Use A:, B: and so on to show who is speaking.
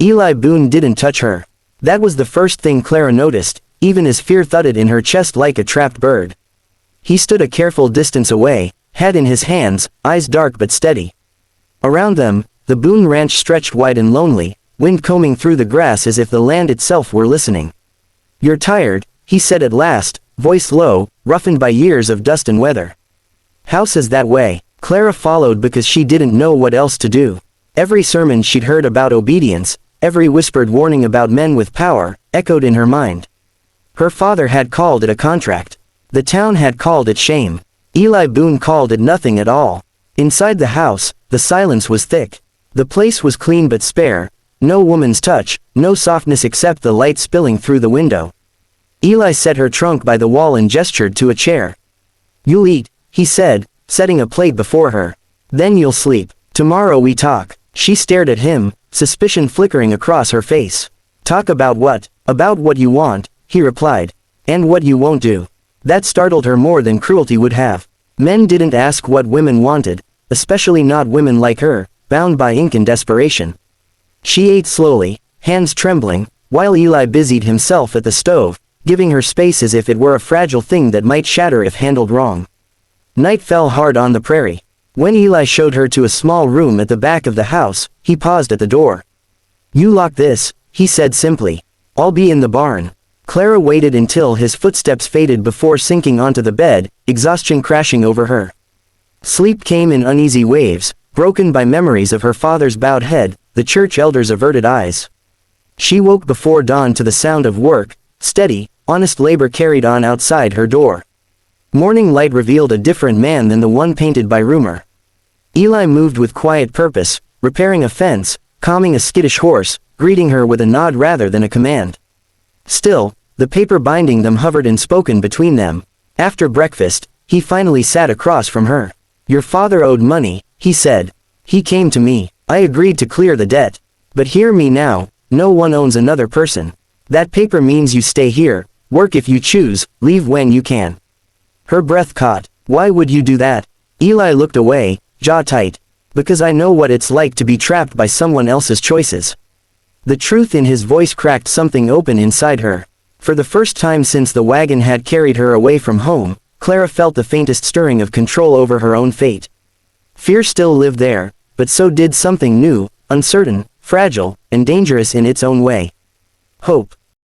A: Eli Boone didn't touch her. That was the first thing Clara noticed, even as fear thudded in her chest like a trapped bird. He stood a careful distance away, head in his hands, eyes dark but steady. Around them, the Boone ranch stretched wide and lonely, wind combing through the grass as if the land itself were listening. "You're tired," he said at last, voice low, roughened by years of dust and weather. "House is that way." Clara followed because she didn't know what else to do. Every sermon she'd heard about obedience, every whispered warning about men with power, echoed in her mind. Her father had called it a contract. The town had called it shame. Eli Boone called it nothing at all. Inside the house, the silence was thick. The place was clean but spare, no woman's touch, no softness except the light spilling through the window. Eli set her trunk by the wall and gestured to a chair. "You'll eat," he said, setting a plate before her. "Then you'll sleep. Tomorrow we talk." She stared at him, suspicion flickering across her face. "Talk about what?" "About what you want," he replied. "And what you won't do." That startled her more than cruelty would have. Men didn't ask what women wanted, especially not women like her, bound by ink and desperation. She ate slowly, hands trembling, while Eli busied himself at the stove, giving her space as if it were a fragile thing that might shatter if handled wrong. Night fell hard on the prairie. When Eli showed her to a small room at the back of the house, he paused at the door. "You lock this," he said simply. "I'll be in the barn." Clara waited until his footsteps faded before sinking onto the bed, exhaustion crashing over her. Sleep came in uneasy waves, broken by memories of her father's bowed head, the church elder's averted eyes. She woke before dawn to the sound of work, steady, honest labor carried on outside her door. Morning light revealed a different man than the one painted by rumor. Eli moved with quiet purpose, repairing a fence, calming a skittish horse, greeting her with a nod rather than a command. Still, the paper binding them hovered unspoken between them. After breakfast, he finally sat across from her. "Your father owed money," he said. "He came to me. I agreed to clear the debt. But hear me now, no one owns another person. That paper means you stay here, work if you choose, leave when you can." Her breath caught. "Why would you do that?" Eli looked away, jaw tight. "Because I know what it's like to be trapped by someone else's choices." The truth in his voice cracked something open inside her. For the first time since the wagon had carried her away from home, Clara felt the faintest stirring of control over her own fate. Fear still lived there, but so did something new, uncertain, fragile, and dangerous in its own way. Hope.